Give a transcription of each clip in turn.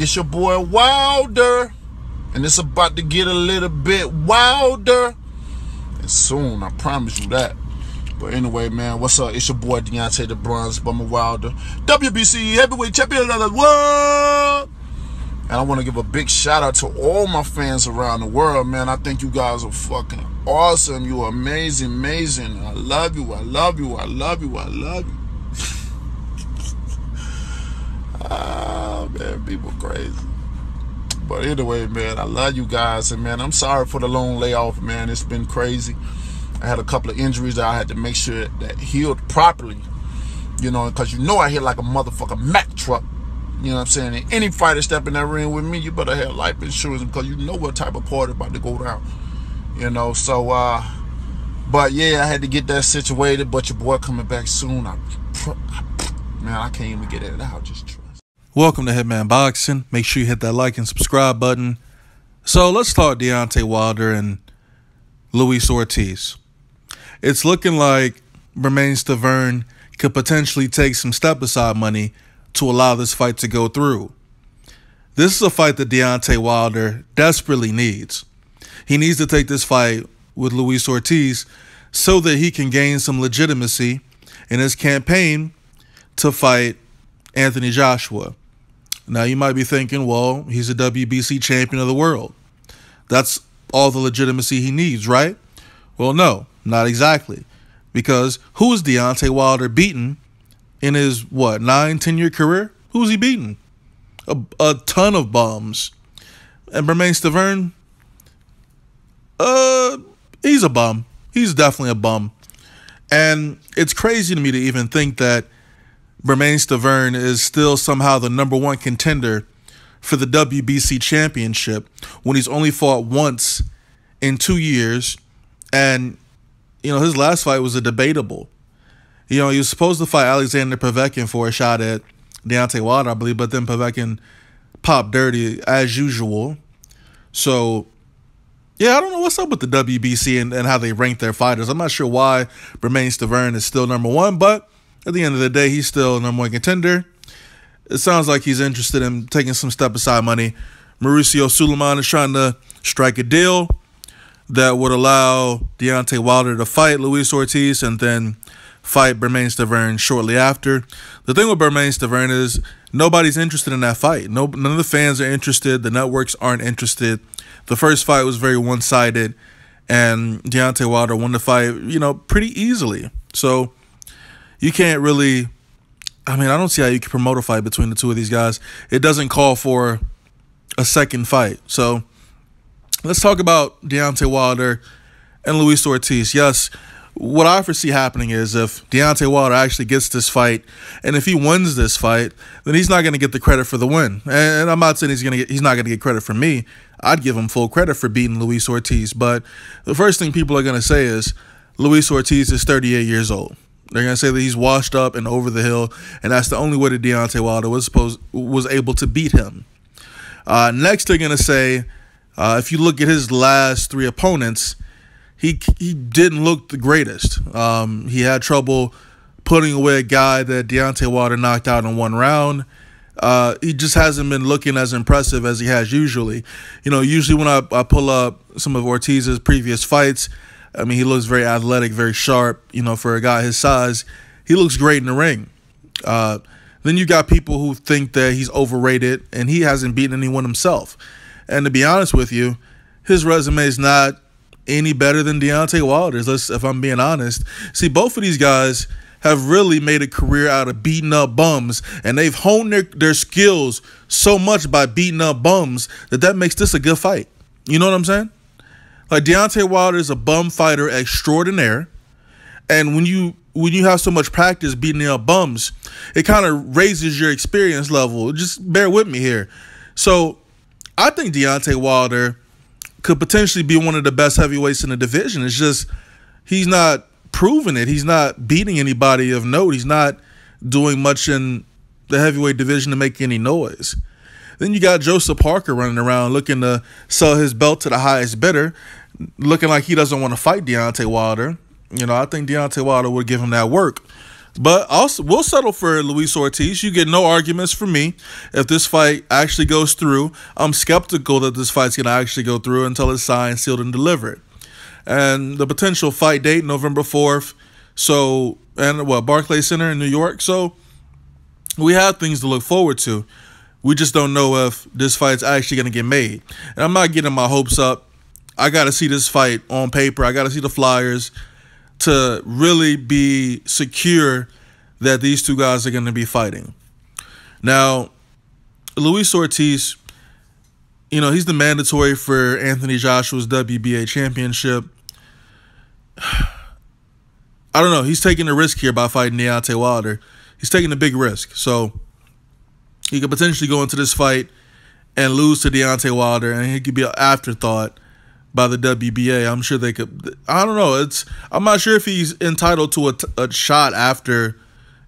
It's your boy Wilder, and it's about to get a little bit wilder. And soon, I promise you that. But anyway, man, what's up? It's your boy Deontay the Bronze Bummer Wilder, WBC heavyweight champion of the world. And I want to give a big shout out to all my fans around the world, man. I think you guys are fucking awesome. You are amazing, amazing. I love you. I love you. I love you. I love you. Ah, man, people crazy. But anyway, man, I love you guys. And, man, I'm sorry for the long layoff, man. It's been crazy. I had a couple of injuries that I had to make sure that healed properly. You know, because you know I hit like a motherfucking Mack truck. You know what I'm saying? And any fighter step in that ring with me, you better have life insurance because you know what type of party about to go down. You know, so, but yeah, I had to get that situated. But your boy coming back soon. Man, I can't even get it out. Just trust. Welcome to Hitman Boxing. Make sure you hit that like and subscribe button. So let's talk Deontay Wilder and Luis Ortiz. It's looking like Bermane Stiverne could potentially take some step-aside money to allow this fight to go through. This is a fight that Deontay Wilder desperately needs. He needs to take this fight with Luis Ortiz so that he can gain some legitimacy in his campaign to fight Anthony Joshua. Now, you might be thinking, well, he's a WBC champion of the world. That's all the legitimacy he needs, right? Well, no, not exactly. Because who is Deontay Wilder beaten in his, 9-10-year career? Who's he beaten? A ton of bums. And Bermane Stiverne, he's a bum. He's definitely a bum. And it's crazy to me to even think that Bermane Stiverne is still somehow the #1 contender for the WBC championship when he's only fought once in 2 years. And, you know, his last fight was a debatable. You know, he was supposed to fight Alexander Povetkin for a shot at Deontay Wilder, I believe, but then Povetkin popped dirty as usual. So, yeah, I don't know what's up with the WBC and how they rank their fighters. I'm not sure why Bermane Stiverne is still #1, but at the end of the day, he's still #1 contender. It sounds like he's interested in taking some step-aside money. Mauricio Suleiman is trying to strike a deal that would allow Deontay Wilder to fight Luis Ortiz and then fight Bermane Stiverne shortly after. The thing with Bermane Stiverne is nobody's interested in that fight. None of the fans are interested. The networks aren't interested. The first fight was very one-sided, and Deontay Wilder won the fight, you know, pretty easily. So you can't really, I don't see how you can promote a fight between the two of these guys. It doesn't call for a second fight. So let's talk about Deontay Wilder and Luis Ortiz. Yes, what I foresee happening is if Deontay Wilder actually gets this fight, and if he wins this fight, then he's not going to get the credit for the win. And I'm not saying he's not going to get credit from me. I'd give him full credit for beating Luis Ortiz. But the first thing people are going to say is Luis Ortiz is 38 years old. They're going to say that he's washed up and over the hill, and that's the only way that Deontay Wilder was able to beat him. Next, they're going to say, if you look at his last 3 opponents, he didn't look the greatest. He had trouble putting away a guy that Deontay Wilder knocked out in 1 round. He just hasn't been looking as impressive as he has usually. You know, usually when I pull up some of Ortiz's previous fights, he looks very athletic, very sharp, you know, for a guy his size. He looks great in the ring. Then you got people who think that he's overrated, and he hasn't beaten anyone himself. And to be honest with you, his resume is not any better than Deontay Wilder's, if I'm being honest. See, both of these guys have really made a career out of beating up bums, and they've honed their skills so much by beating up bums that makes this a good fight. You know what I'm saying? Like, Deontay Wilder is a bum fighter extraordinaire, and when you have so much practice beating up bums, it kind of raises your experience level. Just bear with me here. So I think Deontay Wilder could potentially be one of the best heavyweights in the division. It's just he's not proving it. He's not beating anybody of note. He's not doing much in the heavyweight division to make any noise. Then you got Joseph Parker running around looking to sell his belt to the highest bidder, looking like he doesn't want to fight Deontay Wilder. You know, I think Deontay Wilder would give him that work. But also, we'll settle for Luis Ortiz. You get no arguments from me if this fight actually goes through. I'm skeptical that this fight's going to actually go through until it's signed, sealed, and delivered. And the potential fight date, November 4th. So, and Barclays Center in New York. So, we have things to look forward to. We just don't know if this fight's actually going to get made. And I'm not getting my hopes up. I got to see this fight on paper. I got to see the flyers to really be secure that these two guys are going to be fighting. Now, Luis Ortiz, you know, he's the mandatory for Anthony Joshua's WBA championship. I don't know. He's taking a risk here by fighting Deontay Wilder. He's taking a big risk. So he could potentially go into this fight and lose to Deontay Wilder, and he could be an afterthought by the WBA. I'm sure they could. I don't know. I'm not sure if he's entitled to a shot after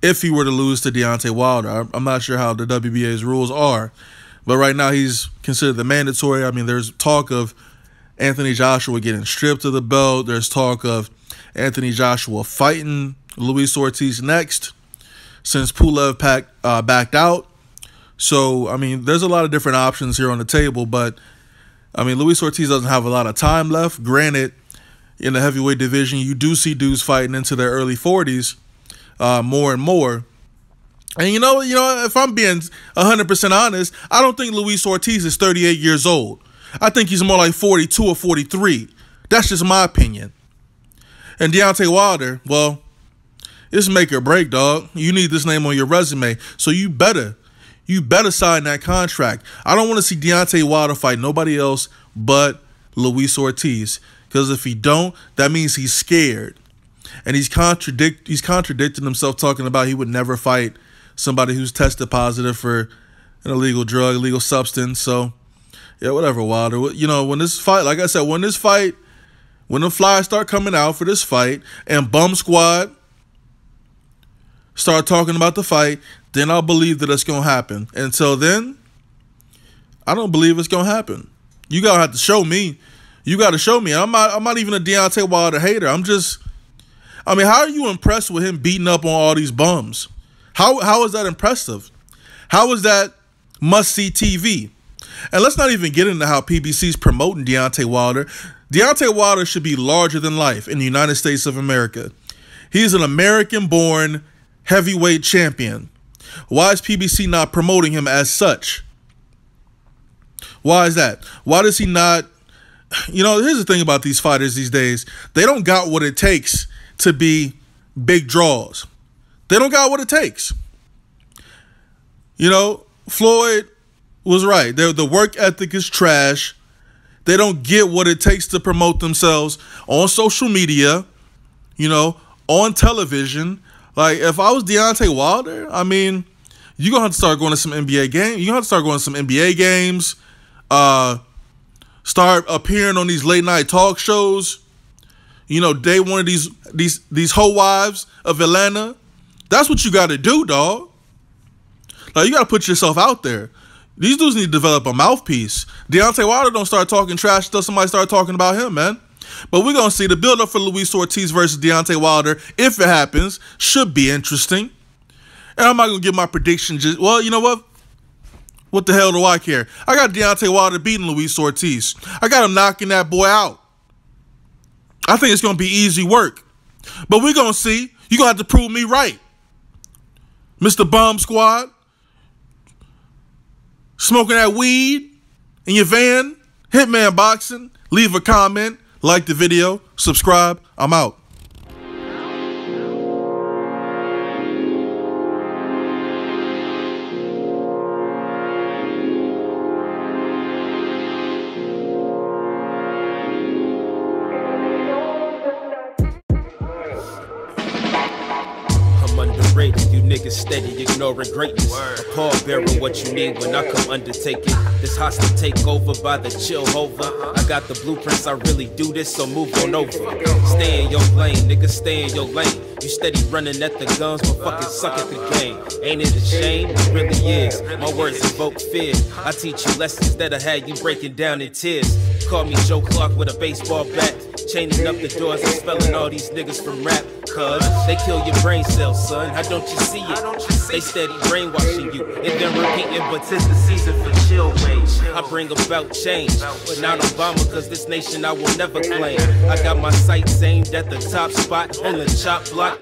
if he were to lose to Deontay Wilder. I'm not sure how the WBA's rules are. But right now he's considered the mandatory. I mean, there's talk of Anthony Joshua getting stripped of the belt. There's talk of Anthony Joshua fighting Luis Ortiz next since Pulev backed out. So, I mean, there's a lot of different options here on the table, but I mean, Luis Ortiz doesn't have a lot of time left. Granted, in the heavyweight division, you do see dudes fighting into their early 40s more and more. And you know, if I'm being 100% honest, I don't think Luis Ortiz is 38 years old. I think he's more like 42 or 43. That's just my opinion. And Deontay Wilder, well, it's make or break, dog. You need this name on your resume, so you better sign that contract. I don't want to see Deontay Wilder fight nobody else but Luis Ortiz. Because if he don't, that means he's scared. And he's contradicting himself, talking about he would never fight somebody who's tested positive for an illegal drug, illegal substance. So, yeah, whatever, Wilder. You know, when this fight, like I said, when the flyers start coming out for this fight and Bum Squad start talking about the fight, then I'll believe that it's going to happen. Until then, I don't believe it's going to happen. You got to have to show me. You got to show me. I'm not even a Deontay Wilder hater. I mean, how are you impressed with him beating up on all these bums? How is that impressive? How is that must-see TV? And let's not even get into how PBC's promoting Deontay Wilder. Deontay Wilder should be larger than life in the United States of America. He's an American-born heavyweight champion. Why is PBC not promoting him as such? Why is that? Why does he not? You know, here's the thing about these fighters these days. They don't got what it takes to be big draws. They don't got what it takes. You know, Floyd was right. The work ethic is trash. They don't get what it takes to promote themselves on social media, you know, on television. Like, if I was Deontay Wilder, I mean, you're going to have to start going to some NBA games. You're going to have to start going to some NBA games. Start appearing on these late night talk shows. You know, day one of these hoe wives of Atlanta. That's what you got to do, dog. Like, you got to put yourself out there. These dudes need to develop a mouthpiece. Deontay Wilder don't start talking trash until somebody start talking about him, man. But we're going to see the build-up for Luis Ortiz versus Deontay Wilder, if it happens, should be interesting. And I'm not going to give my prediction. Well, you know what? What the hell do I care? I got Deontay Wilder beating Luis Ortiz. I got him knocking that boy out. I think it's going to be easy work. But we're going to see. You're going to have to prove me right. Mr. Bomb Squad. Smoking that weed in your van. Hitman Boxing. Leave a comment. Like the video. Subscribe. I'm out. You niggas steady ignoring greatness. A pallbearer what you need when I come undertake it. This hostile takeover by the chill hover. I got the blueprints, I really do this, so move on over. Stay in your lane, nigga, stay in your lane. You steady running at the guns, but fucking suck at the game. Ain't it a shame? It really is. My words evoke fear. I teach you lessons that'll have you breaking down in tears. Call me Joe Clark with a baseball bat. chaining up the doors and spelling all these niggas from rap. Cuz they kill your brain cells, son. How don't you see it? They steady brainwashing you and then repeating, but 'tis the season for chill wage. I bring about change, but not Obama, cause this nation I will never claim. I got my sights aimed at the top spot on the chop block.